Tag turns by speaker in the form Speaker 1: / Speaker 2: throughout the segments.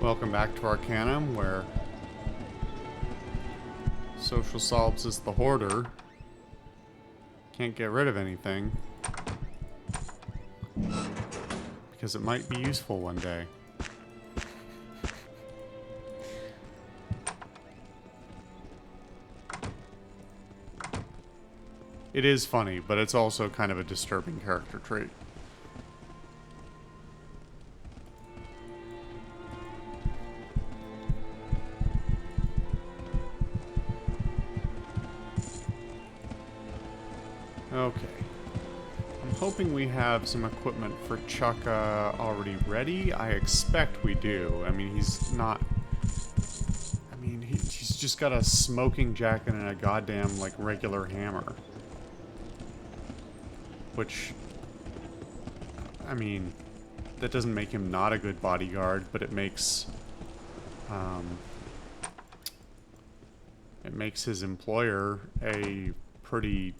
Speaker 1: Welcome back to Arcanum, where Social Solves is the hoarder. Can't get rid of anything. Because it might be useful one day. It is funny, but it's also kind of a disturbing character trait. Okay. I'm hoping we have some equipment for Chukka already ready. I expect we do. I mean, he's not... I mean, he's just got a smoking jacket and a goddamn, like, regular hammer. Which... I mean, that doesn't make him not a good bodyguard, but it makes... it makes his employer a pretty...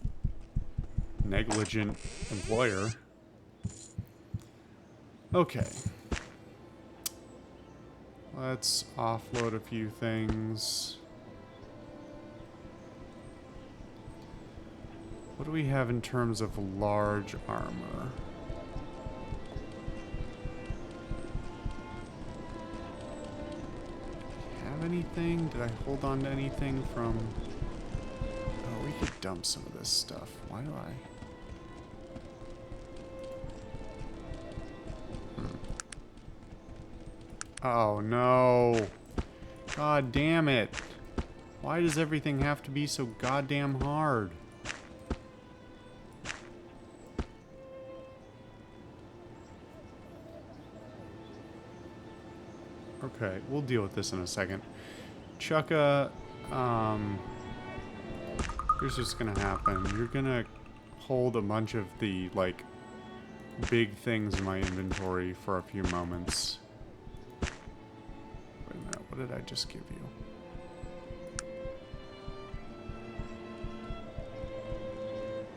Speaker 1: negligent employer. Okay. Let's offload a few things. What do we have in terms of large armor? Have anything? Did I hold on to anything from... Oh, we could dump some of this stuff. Why do I... Oh, no. God damn it. Why does everything have to be so goddamn hard? Okay, we'll deal with this in a second. Chukka, here's what's gonna happen. You're gonna hold a bunch of the, like, big things in my inventory for a few moments. Wait a minute, what did I just give you?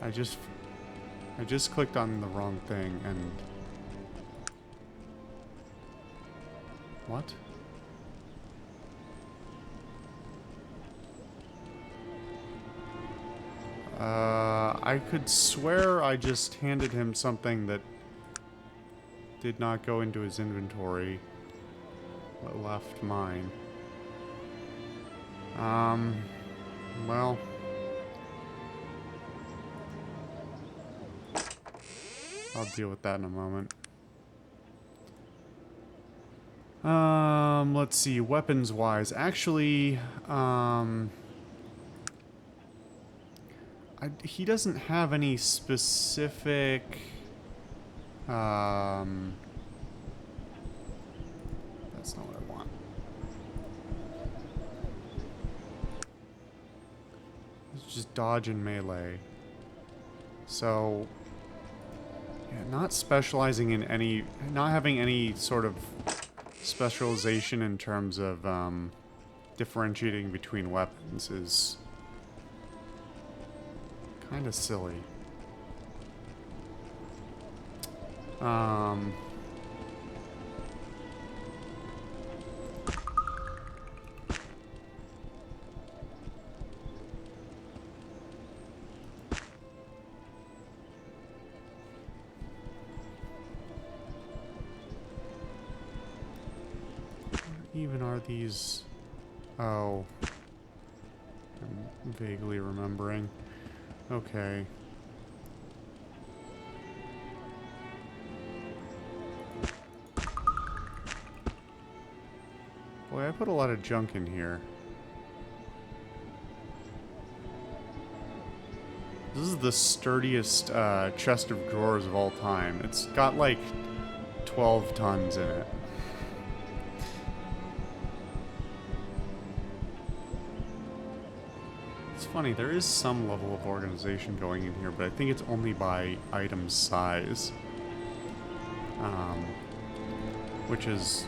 Speaker 1: I just clicked on the wrong thing and... What? I could swear I just handed him something that did not go into his inventory, but left mine. Well... I'll deal with that in a moment. Let's see, weapons-wise. Actually, he doesn't have any specific, that's not what I want. It's just dodge and melee. So, yeah, not specializing in any, not having any sort of specialization in terms of differentiating between weapons is kind of silly. Even are these... Oh. I'm vaguely remembering. Okay. Boy, I put a lot of junk in here. This is the sturdiest chest of drawers of all time. It's got like 12 tons in it. Funny, there is some level of organization going in here, but I think it's only by item size. Which is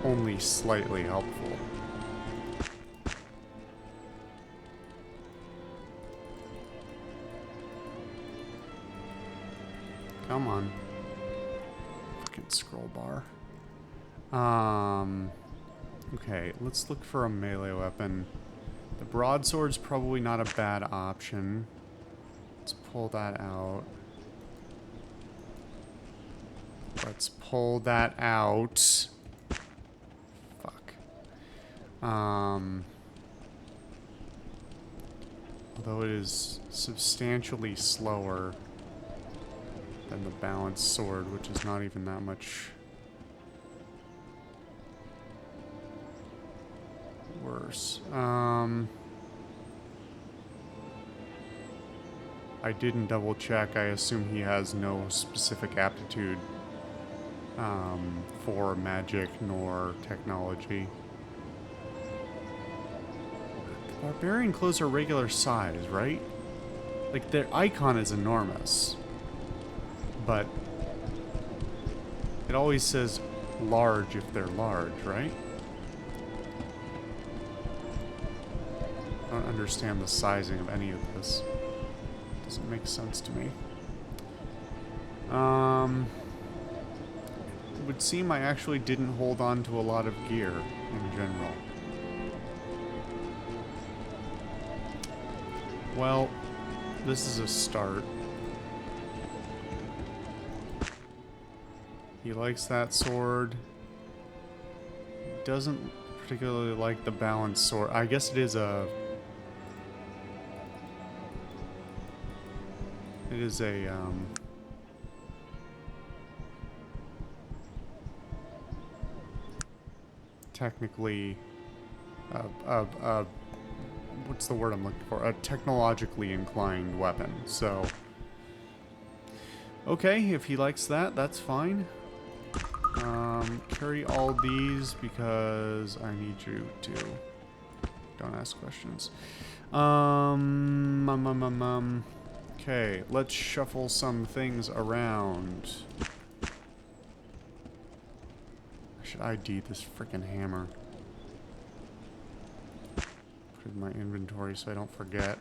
Speaker 1: only slightly helpful. Come on. Fucking scroll bar. Okay, let's look for a melee weapon. The broadsword's probably not a bad option. Let's pull that out. Let's pull that out. Fuck. Although it is substantially slower than the balanced sword, which is not even that much worse. I didn't double check. I assume he has no specific aptitude for magic nor technology. The barbarian clothes are regular size, right? Like, their icon is enormous. But it always says large if they're large, right? I don't understand the sizing of any of this. Doesn't make sense to me. It would seem I actually didn't hold on to a lot of gear in general. Well, this is a start. He likes that sword. Doesn't particularly like the balanced sword. I guess it is a... It is a, technically, what's the word I'm looking for? A technologically inclined weapon, so... Okay, if he likes that, that's fine. Carry all these because I need you to... Don't ask questions. Okay, let's shuffle some things around. I should ID this frickin' hammer. Put it in my inventory so I don't forget.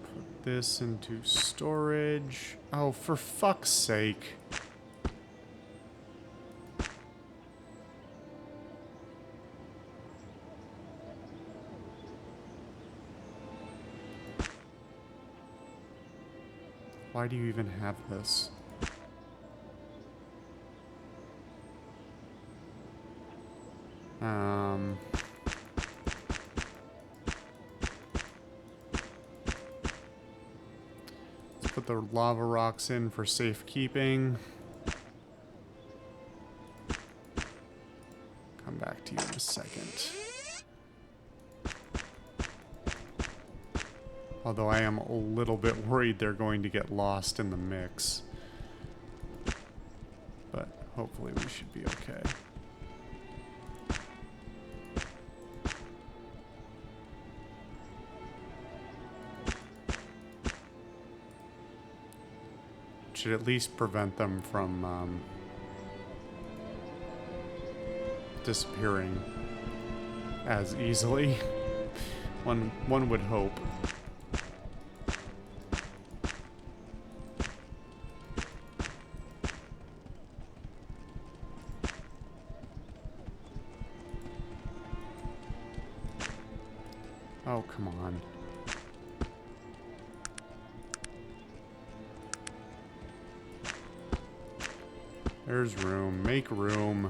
Speaker 1: Put this into storage. Oh, for fuck's sake. Why do you even have this? Let's put the lava rocks in for safekeeping. Come back to you in a second. Although I am a little bit worried they're going to get lost in the mix. But hopefully we should be okay. Should at least prevent them from disappearing as easily. One would hope. Oh, come on. There's room. Make room.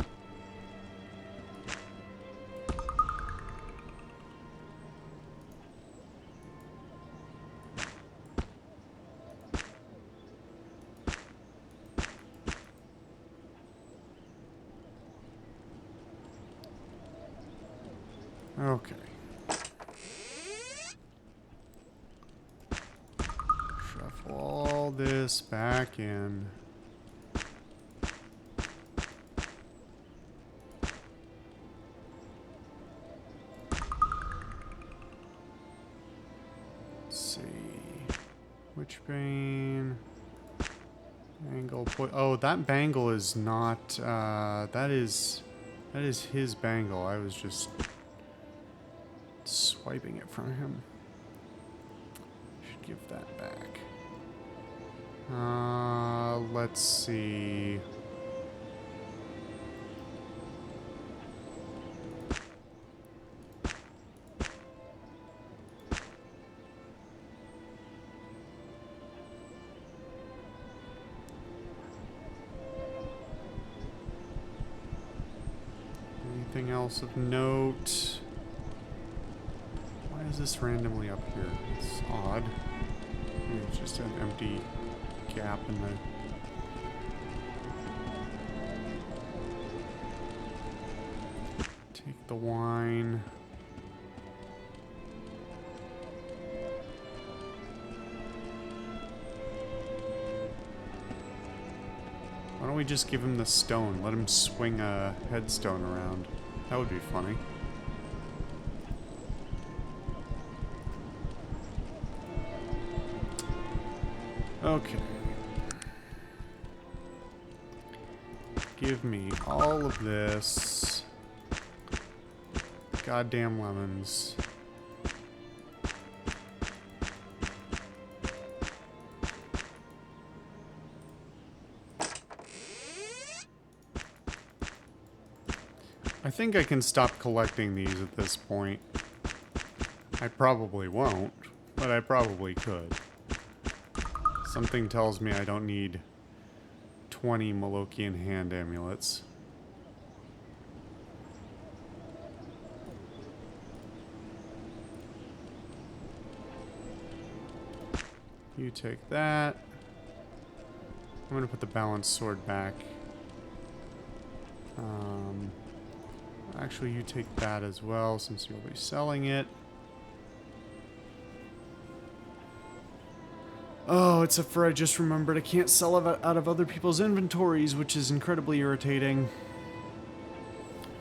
Speaker 1: Okay. Shuffle all this back in. Let's see. Witchbane. Bangle. Oh, that bangle is not. That is his bangle. I was just swiping it from him. Should give that back. Let's see. Anything else of note? Why is this randomly up here? It's odd. Maybe it's just an empty gap in the... Take the wine. Why don't we just give him the stone? Let him swing a headstone around. That would be funny. Okay. Give me all of this. Goddamn lemons. I think I can stop collecting these at this point. I probably won't, but I probably could. Something tells me I don't need 20 Malokian hand amulets. You take that. I'm gonna put the balanced sword back. Actually, you take that as well, since you'll be selling it. Oh, except for I just remembered I can't sell it out of other people's inventories, which is incredibly irritating.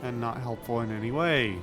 Speaker 1: And not helpful in any way.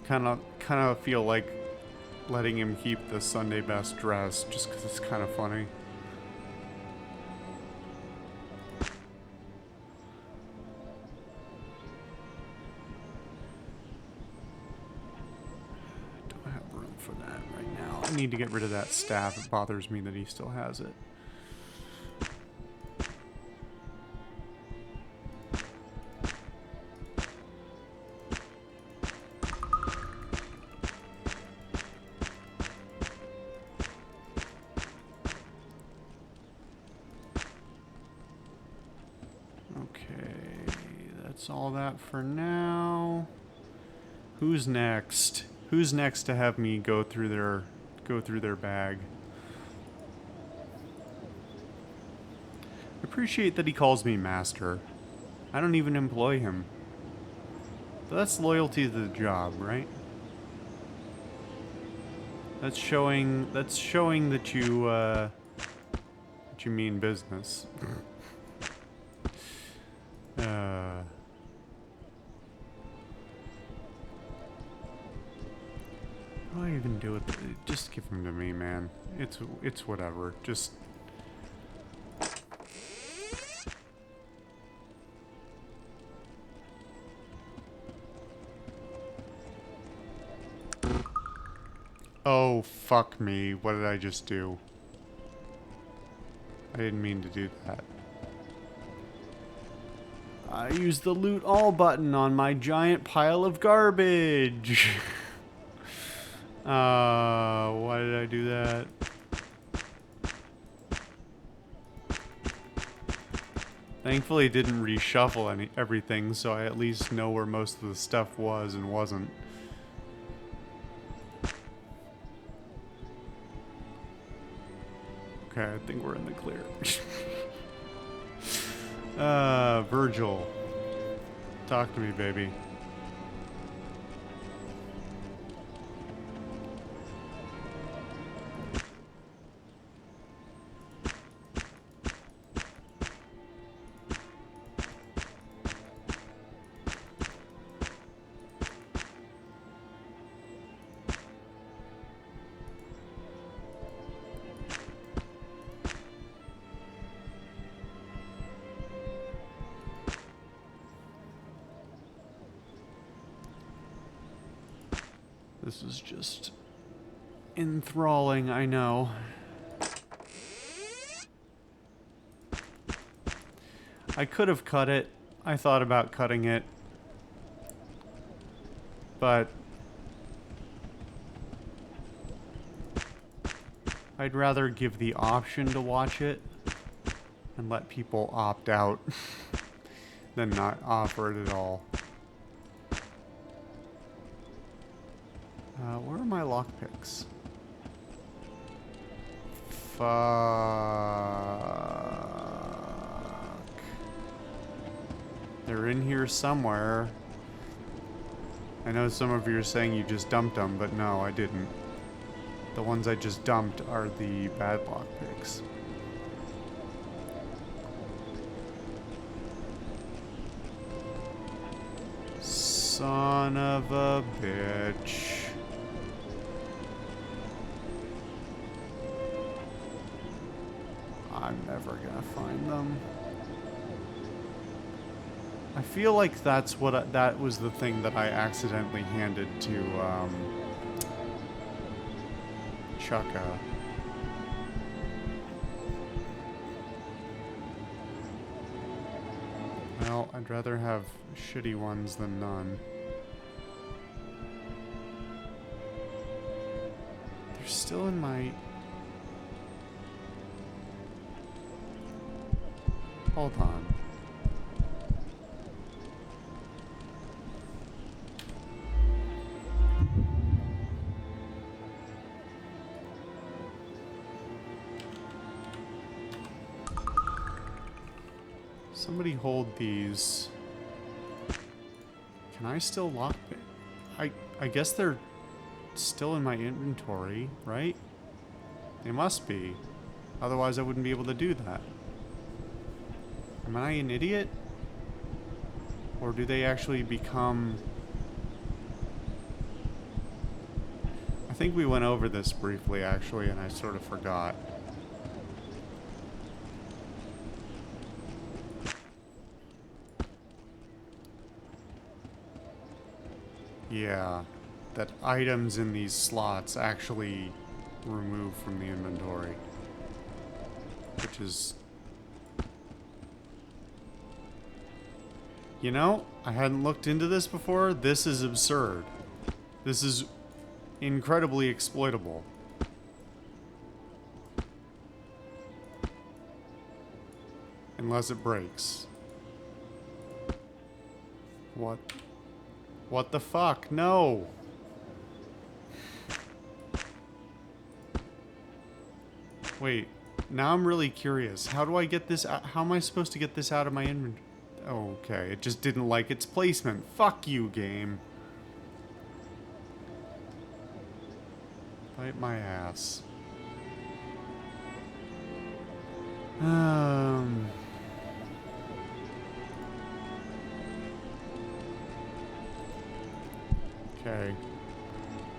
Speaker 1: Kind of feel like letting him keep the Sunday best dress just because it's kind of funny. Don't have room for that right now. I need to get rid of that staff. It bothers me that he still has it. All that for now. Who's next? Who's next to have me go through their bag? I appreciate that he calls me master. I don't even employ him. But that's loyalty to the job, right? That's showing that you mean business. What do I even do with it? Just give them to me, man. It's whatever. Just... Oh, fuck me. What did I just do? I didn't mean to do that. I used the loot all button on my giant pile of garbage. Why did I do that? Thankfully it didn't reshuffle everything, so I at least know where most of the stuff was and wasn't. Okay, I think we're in the clear. Virgil. Talk to me, baby. This is just enthralling, I know. I could have cut it. I thought about cutting it. But I'd rather give the option to watch it and let people opt out than not offer it at all. Where are my lockpicks? Fuck. They're in here somewhere. I know some of you are saying you just dumped them, but no, I didn't. The ones I just dumped are the bad lockpicks. Son of a bitch. I'm never gonna find them. I feel like that's what that was the thing that I accidentally handed to Chukka. Well, I'd rather have shitty ones than none. They're still in my... Hold on. Somebody hold these. Can I still lock it? I guess they're still in my inventory, right? They must be. Otherwise I wouldn't be able to do that. Am I an idiot? Or do they actually become... I think we went over this briefly, actually, and I sort of forgot. Yeah, that items in these slots actually remove from the inventory. Which is... You know, I hadn't looked into this before. This is absurd. This is incredibly exploitable. Unless it breaks. What? What the fuck? No! Wait, now I'm really curious. How do I get this out? How am I supposed to get this out of my inventory? Okay, it just didn't like its placement. Fuck you, game. Bite my ass. Okay.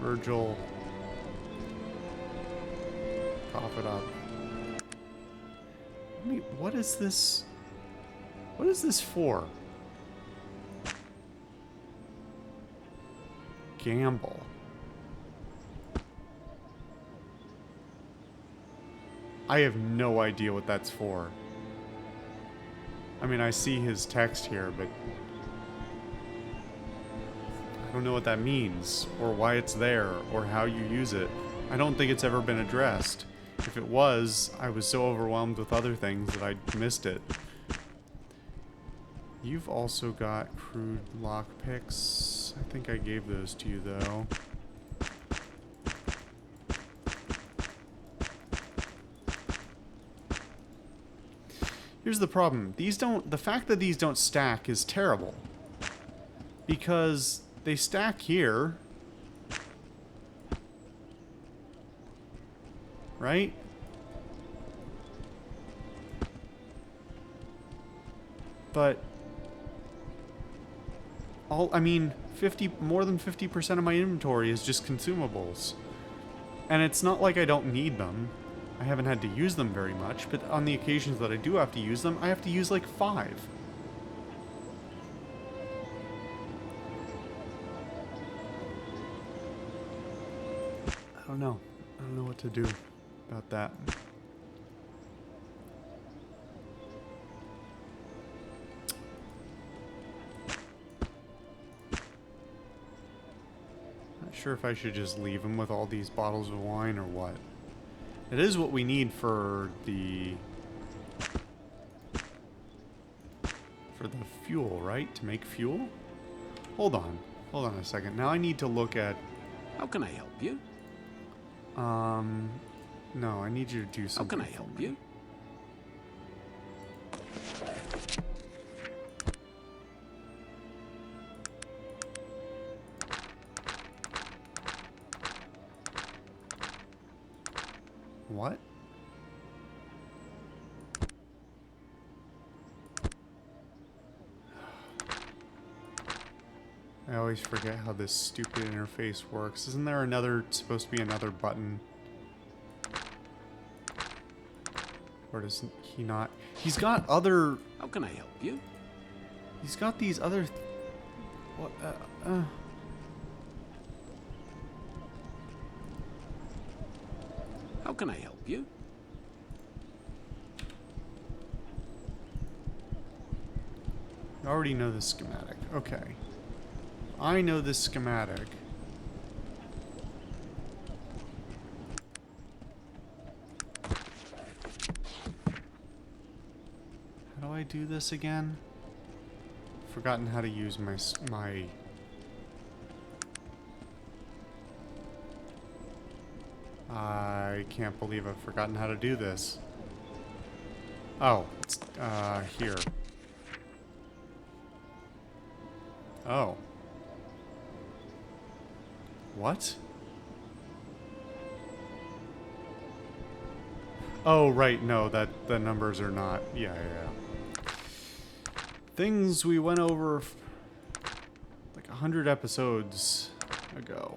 Speaker 1: Virgil. Cough it up. Wait, what is this? What is this for? Gamble. I have no idea what that's for. I mean, I see his text here, but I don't know what that means, or why it's there, or how you use it. I don't think it's ever been addressed. If it was, I was so overwhelmed with other things that I missed it. You've also got crude lockpicks. I think I gave those to you, though. Here's the problem. These don't... The fact that these don't stack is terrible. Because they stack here. Right? But... I mean, more than 50% of my inventory is just consumables. And it's not like I don't need them. I haven't had to use them very much, but on the occasions that I do have to use them, I have to use like 5. don't know. I don't know what to do about that. Not sure if I should just leave him with all these bottles of wine or what. It is what we need for the fuel, right? To make fuel? Hold on. Hold on a second. Now I need to look at...
Speaker 2: How can I help you?
Speaker 1: No, I need you to do something.
Speaker 2: How can I help you?
Speaker 1: What? I always forget how this stupid interface works. Isn't there supposed to be another button? Or does he not? He's got other...
Speaker 2: How can I help you?
Speaker 1: He's got these other... What?
Speaker 2: How can I help you?
Speaker 1: I already know the schematic. Okay. I know this schematic. How do I do this again? Forgotten how to use my I can't believe I've forgotten how to do this. Oh, it's here. Oh. What? Oh, right, no, the numbers are not... Yeah. Things we went over like 100 episodes ago.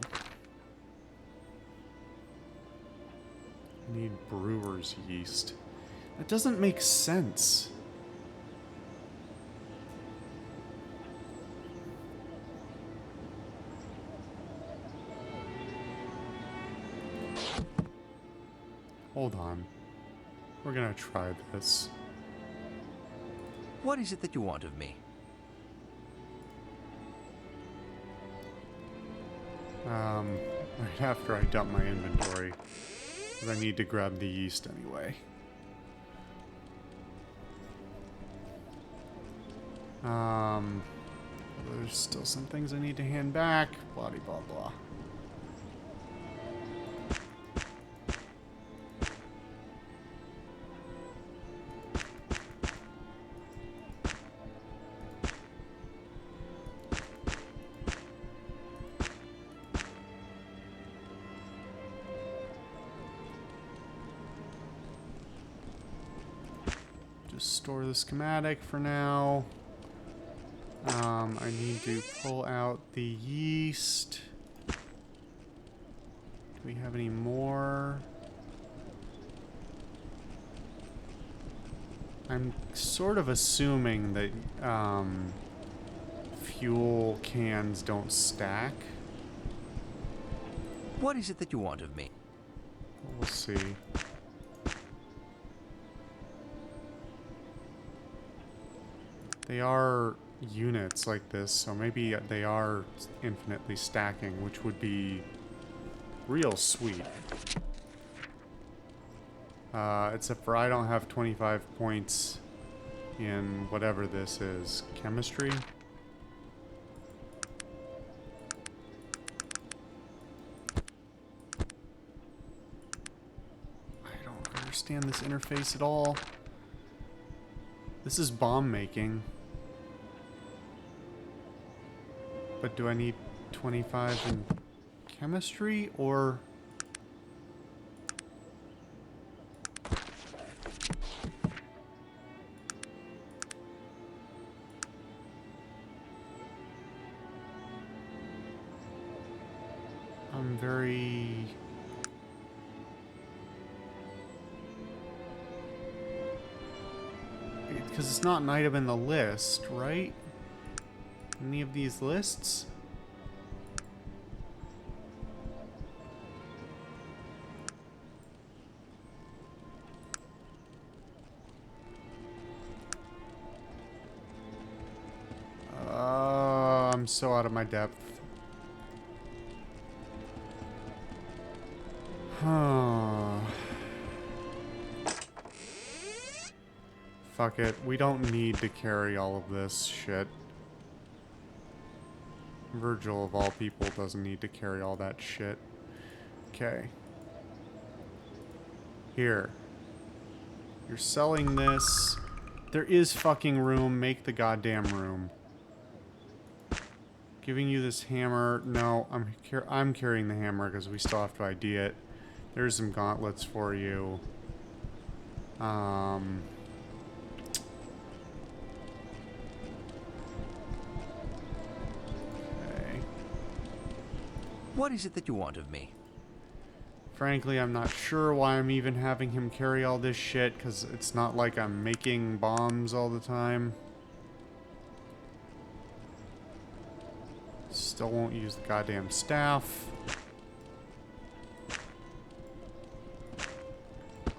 Speaker 1: I need brewer's yeast. That doesn't make sense. Hold on. We're gonna try this.
Speaker 3: What is it that you want of me?
Speaker 1: Right after I dump my inventory. But I need to grab the yeast anyway. There's still some things I need to hand back. Blah blah blah. Just store the schematic for now. I need to pull out the yeast. Do we have any more? I'm sort of assuming that fuel cans don't stack.
Speaker 3: What is it that you want of me?
Speaker 1: We'll see. They are units like this, so maybe they are infinitely stacking, which would be real sweet. Except for I don't have 25 points in whatever this is. Chemistry? I don't understand this interface at all. This is bomb making. But do I need 25 in chemistry, or... I'm very... Because it's not an item in the list, right? Any of these lists? I'm so out of my depth. Fuck it. We don't need to carry all of this shit. Virgil, of all people, doesn't need to carry all that shit. Okay. Here. You're selling this. There is fucking room. Make the goddamn room. Giving you this hammer. No, I'm carrying the hammer because we still have to ID it. There's some gauntlets for you. Okay.
Speaker 3: What is it that you want of me?
Speaker 1: Frankly, I'm not sure why I'm even having him carry all this shit, because it's not like I'm making bombs all the time. Still won't use the goddamn staff.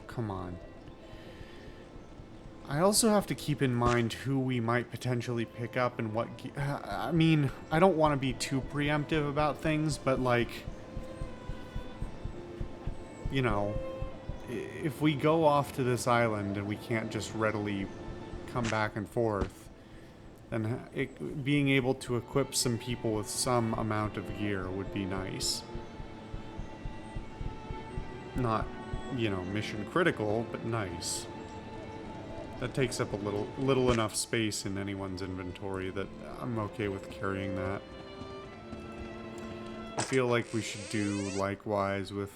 Speaker 1: Come on. I also have to keep in mind who we might potentially pick up and what... I mean, I don't want to be too preemptive about things, but like... You know, if we go off to this island and we can't just readily come back and forth, then being able to equip some people with some amount of gear would be nice. Not, you know, mission critical, but nice. That takes up a little enough space in anyone's inventory that I'm okay with carrying that. I feel like we should do likewise with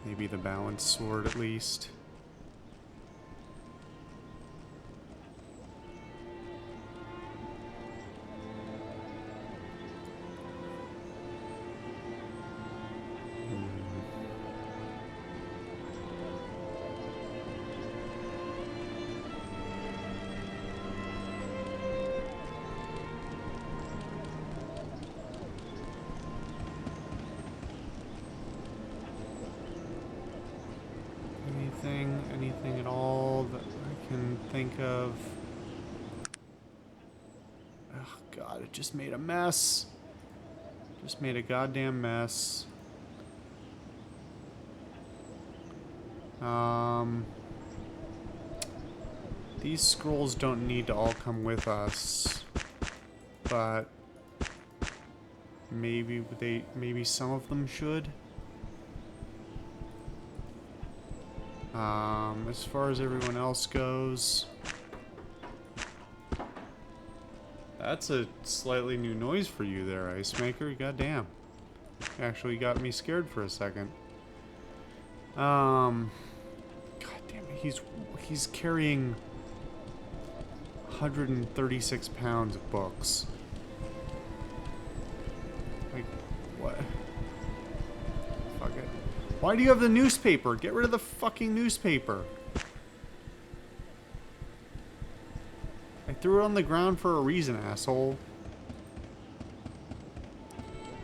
Speaker 1: maybe the balanced sword at least. Anything at all that I can think of. Oh god, it just made a mess. Just made a goddamn mess. These scrolls don't need to all come with us, but maybe some of them should. As far as everyone else goes, that's a slightly new noise for you there, Ice Maker. Goddamn. Actually got me scared for a second. God damn it, he's carrying 136 pounds of books. Like, what? Fuck it. Why do you have the newspaper? Get rid of the fucking newspaper. I threw it on the ground for a reason, asshole.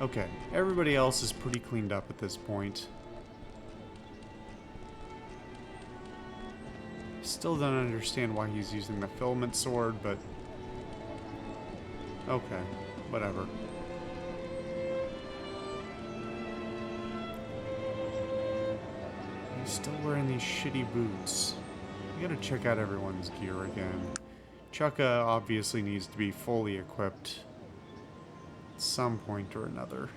Speaker 1: Okay, everybody else is pretty cleaned up at this point. Still don't understand why he's using the filament sword, but... okay, whatever. He's still wearing these shitty boots. We gotta check out everyone's gear again. Chukka obviously needs to be fully equipped at some point or another.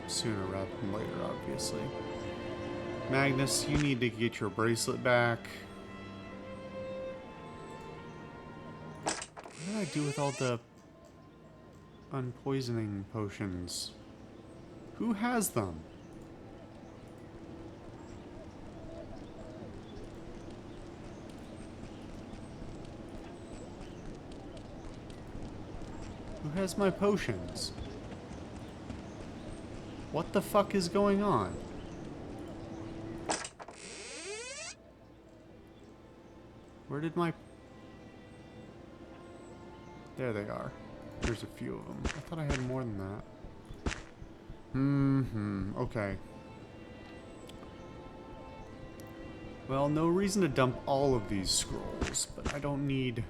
Speaker 1: Sooner rather than later, obviously. Magnus, you need to get your bracelet back. What did I do with all the unpoisoning potions? Who has them? Who has my potions? What the fuck is going on? Where did my... There they are. There's a few of them. I thought I had more than that. Okay. Well, no reason to dump all of these scrolls, but I don't need...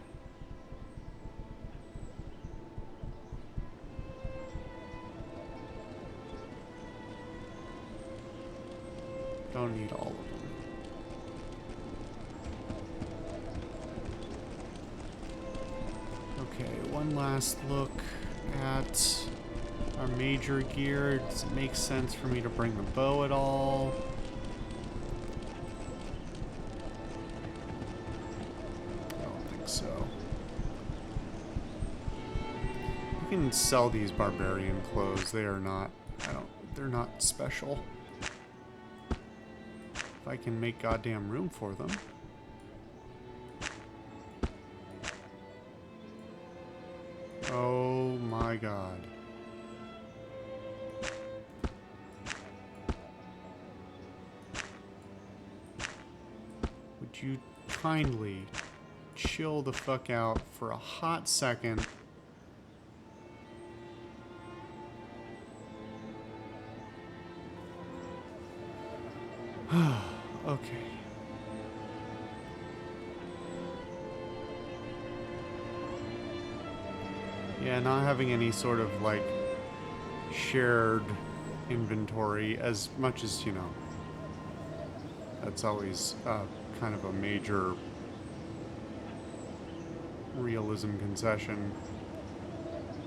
Speaker 1: Don't need all of them. Okay, one last look at our major gear. Does it make sense for me to bring the bow at all? I don't think so. You can sell these barbarian clothes. They are not, they're not special. If I can make goddamn room for them. Oh my god. Would you kindly chill the fuck out for a hot second? Okay. Yeah, not having any sort of, like, shared inventory as much as, you know, that's always kind of a major realism concession.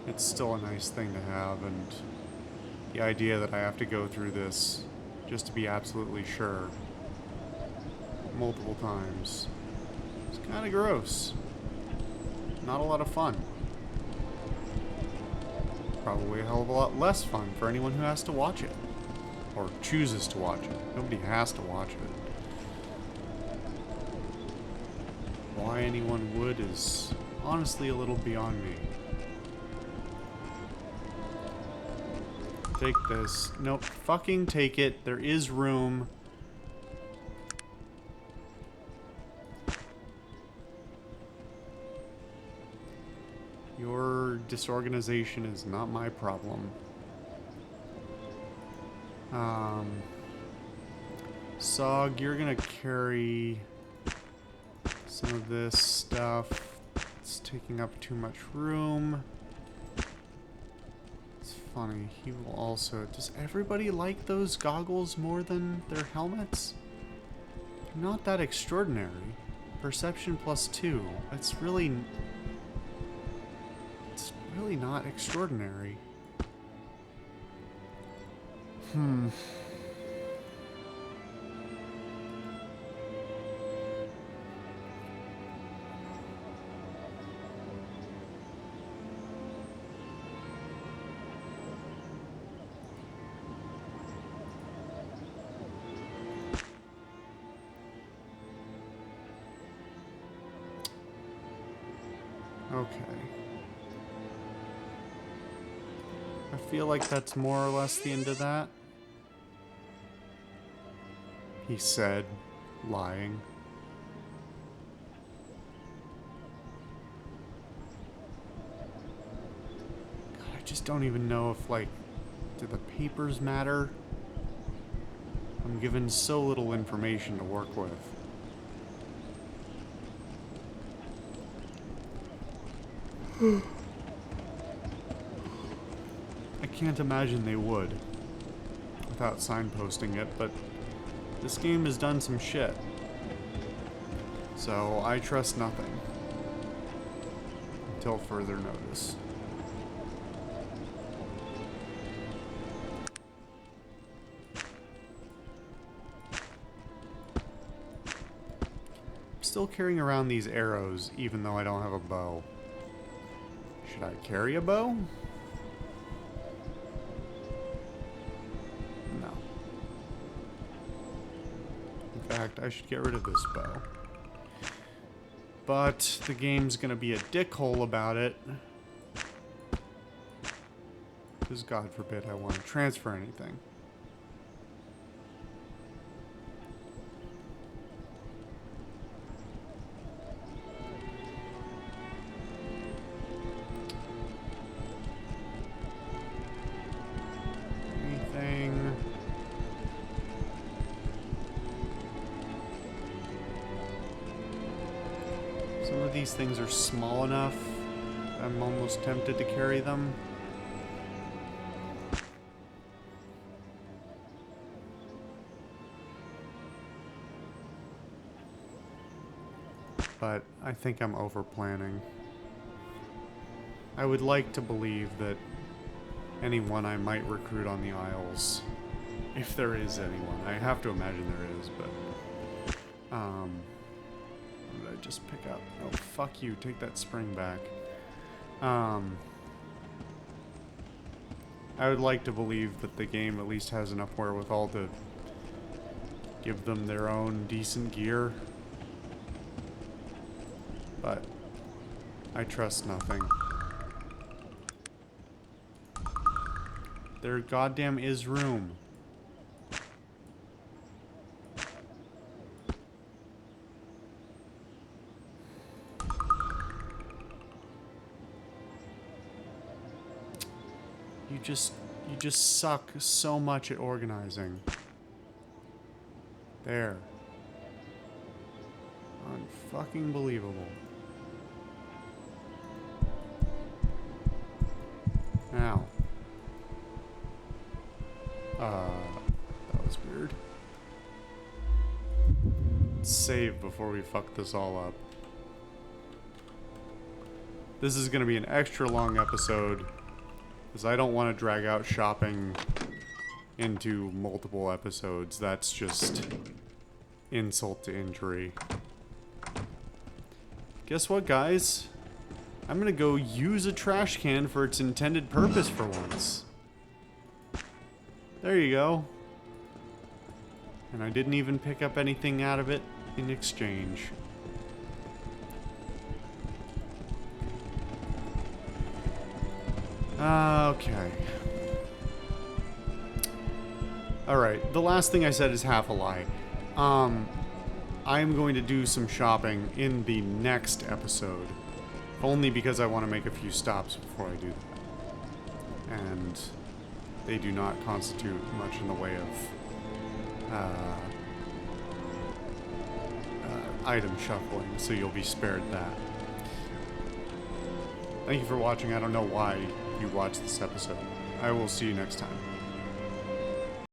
Speaker 1: It's still a nice thing to have, and the idea that I have to go through this just to be absolutely sure multiple times, it's kind of gross. Not a lot of fun. Probably a hell of a lot less fun for anyone who has to watch it. Or chooses to watch it. Nobody has to watch it. Why anyone would is honestly a little beyond me. Take this. Nope. Fucking take it. There is room. Your disorganization is not my problem. Sog, you're gonna carry some of this stuff. It's taking up too much room. It's funny, he will also... Does everybody like those goggles more than their helmets? Not that extraordinary. Perception +2. It's really not extraordinary. Okay. I feel like that's more or less the end of that. He said, lying. God, I just don't even know if, like, do the papers matter? I'm given so little information to work with. I can't imagine they would without signposting it, but this game has done some shit. So I trust nothing until further notice. I'm still carrying around these arrows even though I don't have a bow. Should I carry a bow? No. In fact, I should get rid of this bow. But the game's gonna be a dickhole about it. Because God forbid I want to transfer anything. Some of these things are small enough, I'm almost tempted to carry them. But I think I'm over planning. I would like to believe that anyone I might recruit on the Isles, if there is anyone, I have to imagine there is, but what did I just pick up? Oh, fuck you, take that spring back. I would like to believe that the game at least has enough wherewithal to give them their own decent gear. But I trust nothing. There goddamn is room. You just suck so much at organizing. There. Unfucking believable. Now. That was weird. Let's save before we fuck this all up. This is gonna be an extra long episode, because I don't want to drag out shopping into multiple episodes. That's just insult to injury. Guess what, guys? I'm gonna go use a trash can for its intended purpose for once. There you go. And I didn't even pick up anything out of it in exchange. Okay. Alright, the last thing I said is half a lie. I'm going to do some shopping in the next episode. Only because I want to make a few stops before I do that. And they do not constitute much in the way of item shuffling, so you'll be spared that. Thank you for watching. I don't know why you watched this episode. I will see you next time.